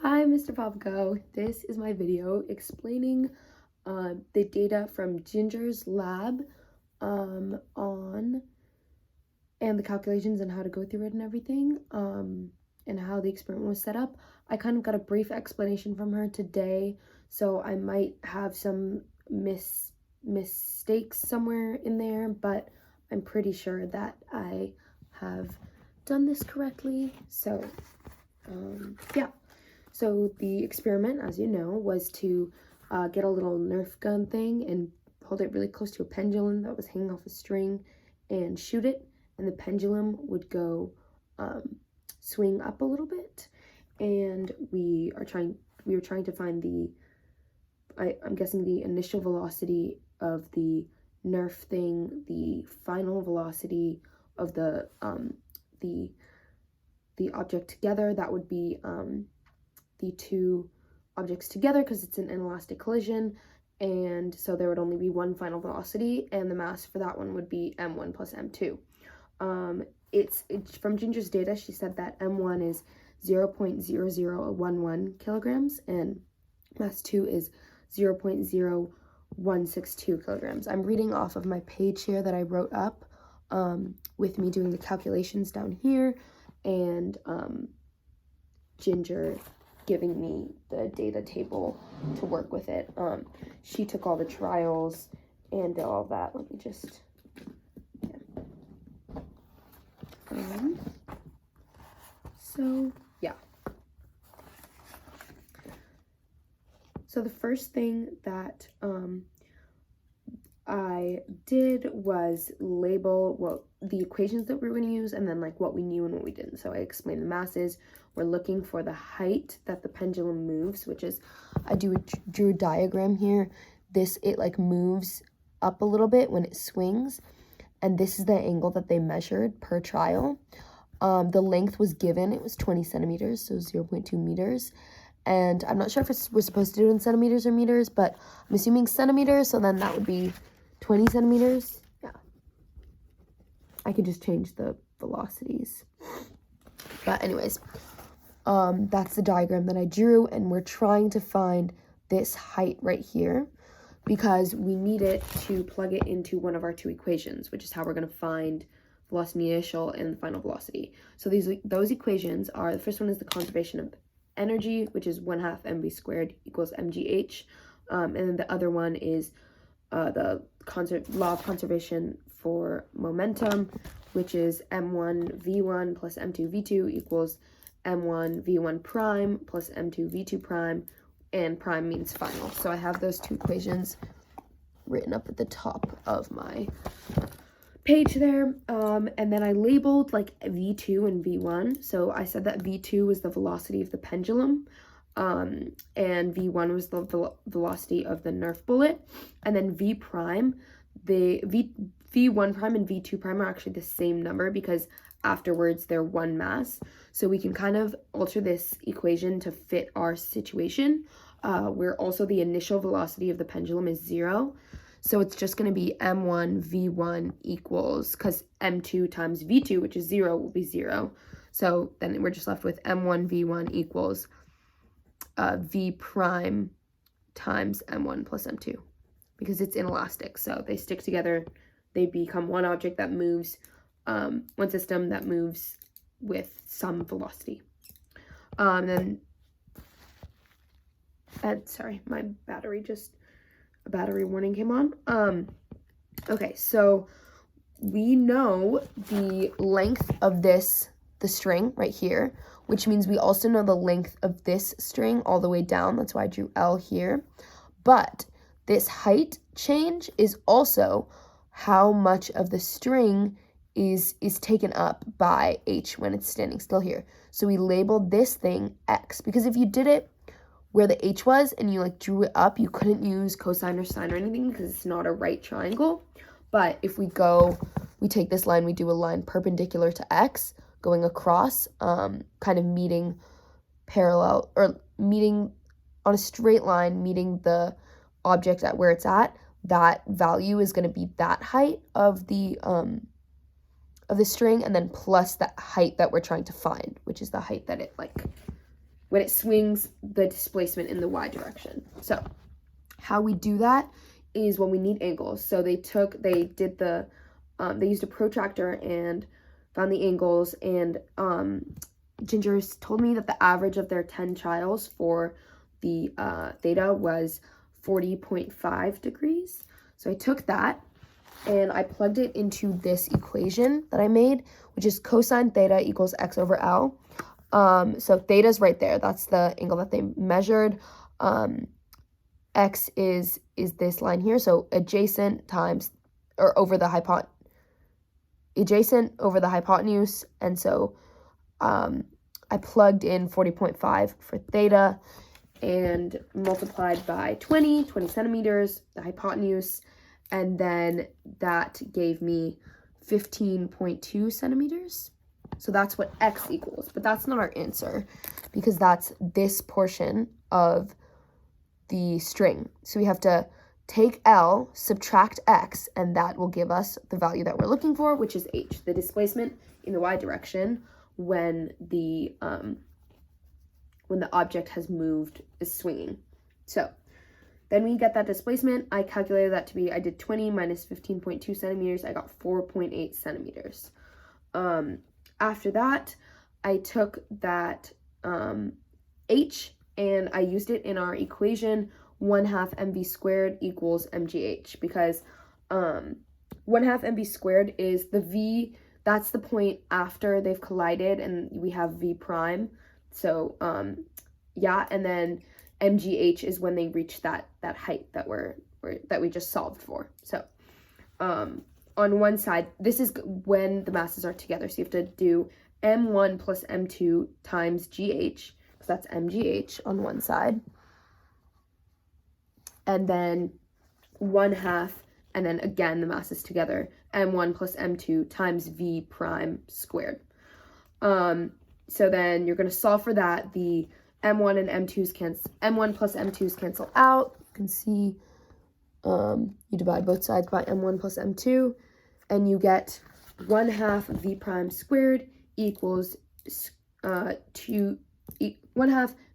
Hi, Mr. Papago. This is my video explaining the data from Ginger's lab and the calculations and how to go through it and everything and how the experiment was set up. I kind of got a brief explanation from her today, so I might have some mistakes somewhere in there, but I'm pretty sure that I have done this correctly. So yeah. So the experiment, as you know, was to get a little Nerf gun thing and hold it really close to a pendulum that was hanging off a string and shoot it, and the pendulum would go swing up a little bit, and we were trying to find the I'm guessing the initial velocity of the Nerf thing, the final velocity of the object together. That would be the two objects together because it's an inelastic collision, and so there would only be one final velocity, and the mass for that one would be m1 plus m2. It's from Ginger's data. She said that m1 is 0.0011 kilograms and mass 2 is 0.0162 kilograms. I'm reading off of my page here that I wrote up with me doing the calculations down here, and Ginger giving me the data table to work with it. She took all the trials and did all that. Let me just, so yeah. So the first thing that I did was label the equations that we were going to use, and then like what we knew and what we didn't. So I explained the masses. We're looking for the height that the pendulum moves, which is, I drew a diagram here. It like moves up a little bit when it swings, and this is the angle that they measured per trial. The length was given, it was 20 centimeters, so 0.2 meters. And I'm not sure if we're supposed to do it in centimeters or meters, but I'm assuming centimeters, so then that would be 20 centimeters. Yeah. I could just change the velocities. But anyways, that's the diagram that I drew, and we're trying to find this height right here because we need it to plug it into one of our two equations, which is how we're going to find velocity initial and the final velocity. So those equations are, the first one is the conservation of energy, which is 1/2 mv squared equals mgh, and then the other one is the law of conservation for momentum, which is m1 v1 plus m2 v2 equals m1 v1 prime plus m2 v2 prime, and prime means final. So I have those two equations written up at the top of my page there, and then I labeled like v2 and v1. So I said that v2 was the velocity of the pendulum, and v1 was the velocity of the Nerf bullet, and then v1 prime and v2 prime are actually the same number because afterwards they're one mass. So we can kind of alter this equation to fit our situation, where also the initial velocity of the pendulum is 0. So it's just going to be m1 v1 equals, because m2 times v2, which is 0, will be 0. So then we're just left with m1 v1 equals v prime times m1 plus m2, because it's inelastic. So they stick together. They become one object that moves, one system that moves with some velocity. Sorry, my a battery warning came on. Okay, so we know the length of the string right here, which means we also know the length of this string all the way down. That's why I drew L here. But this height change is also how much of the string is taken up by H when it's standing still here. So we labeled this thing X, because if you did it where the H was and you like drew it up, you couldn't use cosine or sine or anything because it's not a right triangle. But if we take this line, we do a line perpendicular to X going across, kind of meeting parallel, or meeting on a straight line, meeting the object at where it's at, that value is going to be that height of the string, and then plus that height that we're trying to find, which is the height that it like when it swings the displacement in the y direction. So how we do that is when we need angles. So they used a protractor and found the angles, and Ginger's told me that the average of their 10 trials for the theta was 40.5 degrees. So I took that and I plugged it into this equation that I made, which is cosine theta equals x over L. So theta's right there. That's the angle that they measured. X is this line here. So adjacent times, or over the adjacent over the hypotenuse. And so I plugged in 40.5 for theta and multiplied by 20 centimeters, the hypotenuse, and then that gave me 15.2 centimeters. So that's what x equals, but that's not our answer because that's this portion of the string. So we have to take L, subtract x, and that will give us the value that we're looking for, which is h, the displacement in the y direction when the object has moved, is swinging. So then we get that displacement. I calculated that to be, I did 20 minus 15.2 centimeters. I got 4.8 centimeters. After that, I took that h and I used it in our equation 1/2 mv squared equals mgh, because 1/2 mv squared is the v, that's the point after they've collided and we have v prime. So yeah, and then mgh is when they reach that height that we just solved for. So on one side, this is when the masses are together, so you have to do m1 plus m2 times gh, because that's mgh on one side, and then 1/2, and then again the masses together, m1 plus m2 times v prime squared. So then you're going to solve for that. The m1 and m1 plus m2's cancel out. You can see you divide both sides by m1 plus m2, and you get 1/2 v prime squared equals 1/2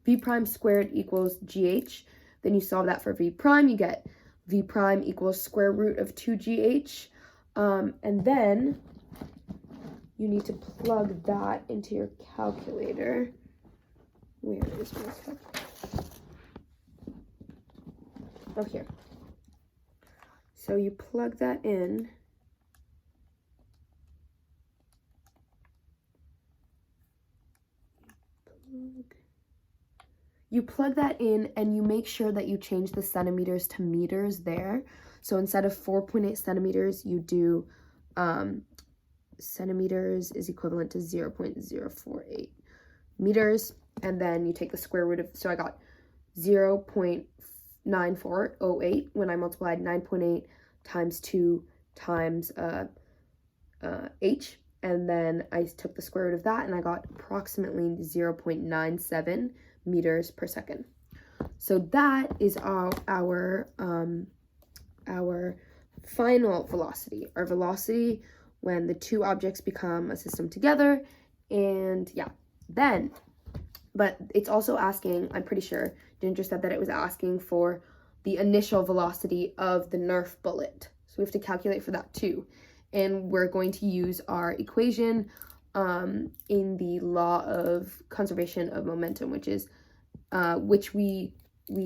v prime squared equals gh. Then you solve that for v prime, you get v prime equals square root of 2gh, and then you need to plug that into your calculator. Where is my calculator? Oh, here. So you plug that in. You plug that in and you make sure that you change the centimeters to meters there. So instead of 4.8 centimeters, you do centimeters is equivalent to 0.048 meters. And then you take the square root of, so I got 0.9408 when I multiplied 9.8 times 2 times h. And then I took the square root of that and I got approximately 0.97 meters per second. So that is our final velocity, our velocity when the two objects become a system together. And yeah, then, but it's also asking, I'm pretty sure Ginger said that it was asking for the initial velocity of the Nerf bullet. So we have to calculate for that too. And we're going to use our equation in the law of conservation of momentum, which is which we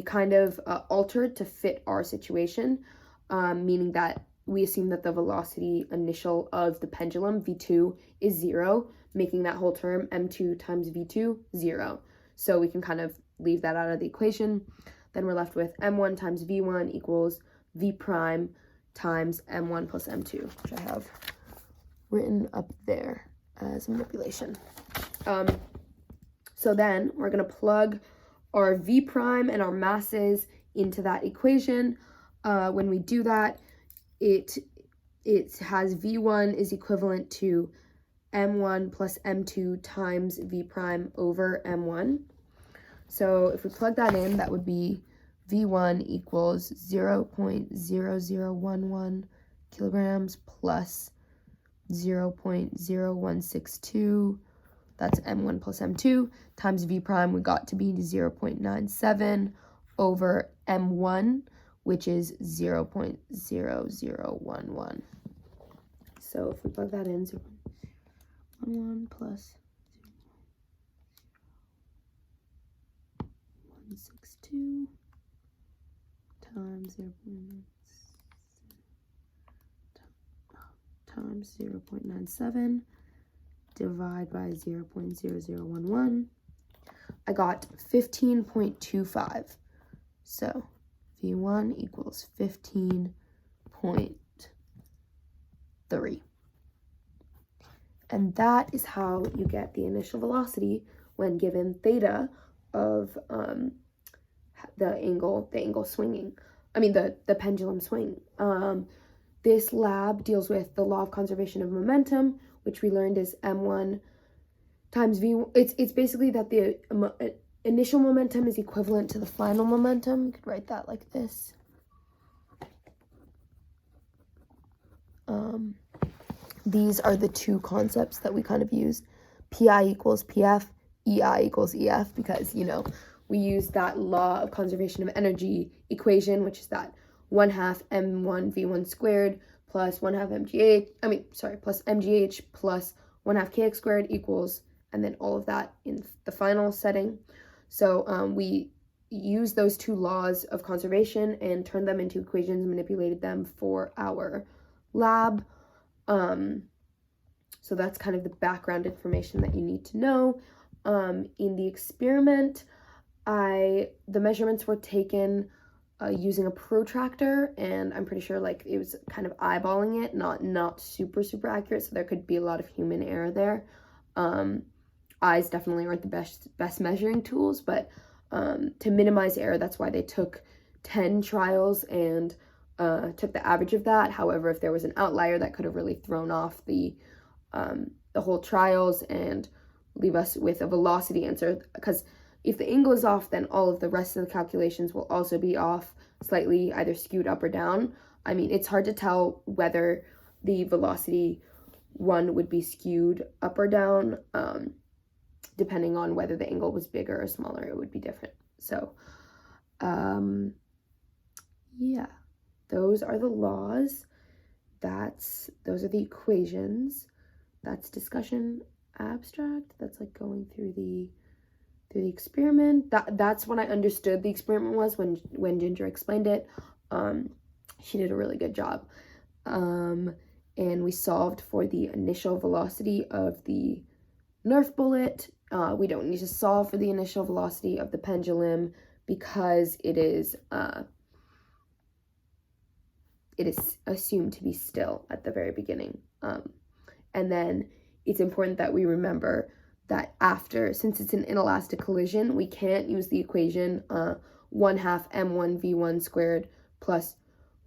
kind of altered to fit our situation, meaning that we assume that the velocity initial of the pendulum, v2, is 0, making that whole term, m2 times v2, 0. So we can kind of leave that out of the equation. Then we're left with m1 times v1 equals v prime times m1 plus m2, which I have written up there as manipulation. So then we're going to plug our v prime and our masses into that equation. When we do that, it has v1 is equivalent to m1 plus m2 times v prime over m1. So if we plug that in, that would be v1 equals 0.0011 kilograms plus 0.0162 that's m1 plus m2, times v prime, we got to be 0.97 over m1, which is 0.0011. So if we plug that in, 0.11 plus 162 times 0.97 divide by 0.0011, I got 15.25. So V1 equals 15.3. And that is how you get the initial velocity when given theta of the angle swinging. I mean the pendulum swing. This lab deals with the law of conservation of momentum, which we learned is m1 times v. It's basically that the initial momentum is equivalent to the final momentum. You could write that like this. These are the two concepts that we kind of use. Pi equals PF, EI equals EF, because, you know, we use that law of conservation of energy equation, which is that 1/2 m1 v1 squared plus 1/2 plus mgh plus 1/2 kx squared equals, and then all of that in the final setting. So we use those two laws of conservation and turned them into equations, manipulated them for our lab. So that's kind of the background information that you need to know. In the experiment, the measurements were taken using a protractor, and I'm pretty sure like it was kind of eyeballing it, not super accurate, so there could be a lot of human error there. Eyes definitely aren't the best measuring tools, but to minimize error, that's why they took 10 trials and took the average of that. However, if there was an outlier, that could have really thrown off the whole trials and leave us with a velocity answer, because if the angle is off, then all of the rest of the calculations will also be off, slightly either skewed up or down. I mean, it's hard to tell whether the velocity one would be skewed up or down. Depending on whether the angle was bigger or smaller, it would be different. So, yeah, those are the laws. Those are the equations. That's discussion abstract. That's like going through the experiment. That's what I understood the experiment was when Ginger explained it. She did a really good job. And we solved for the initial velocity of the Nerf bullet. We don't need to solve for the initial velocity of the pendulum because it is assumed to be still at the very beginning. And then it's important that we remember that since it's an inelastic collision, we can't use the equation 1/2 m1 v1 squared plus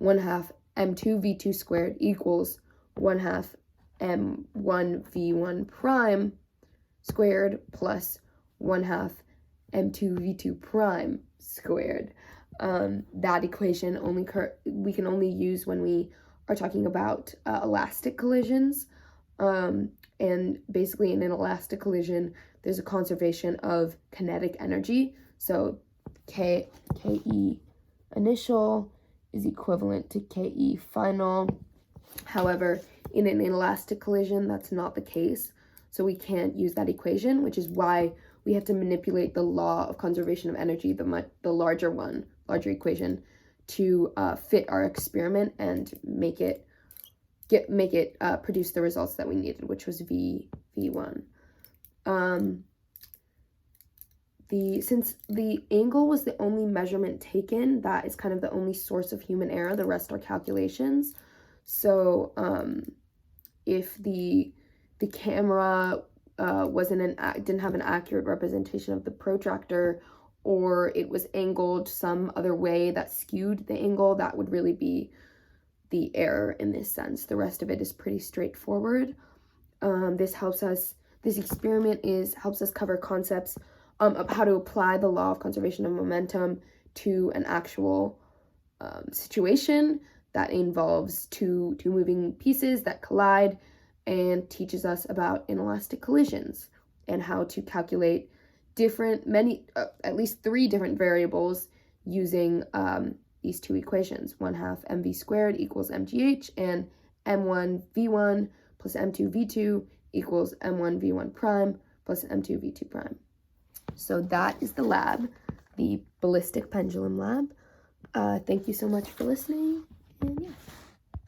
1/2 m2 v2 squared equals 1/2 m1 v1 prime squared plus 1/2 m2 v2 prime squared. That equation we can only use when we are talking about elastic collisions. And basically in an elastic collision, there's a conservation of kinetic energy. So KE initial is equivalent to KE final. However, in an inelastic collision, that's not the case. So we can't use that equation, which is why we have to manipulate the law of conservation of energy, the larger equation, to fit our experiment and make it produce the results that we needed, which was V1. Since the angle was the only measurement taken, that is kind of the only source of human error. The rest are calculations. So if the camera didn't have an accurate representation of the protractor, or it was angled some other way that skewed the angle, that would really be the error in this sense. The rest of it is pretty straightforward. This experiment helps us cover concepts of how to apply the law of conservation of momentum to an actual situation that involves two moving pieces that collide, and teaches us about inelastic collisions. and how to calculate at least 3 different variables using these 2 equations. 1/2 mv squared equals mgh, and m1 v1 plus m2 v2 equals m1 v1 prime plus m2 v2 prime. So that is the lab, the Ballistic Pendulum Lab. Thank you so much for listening, and yeah.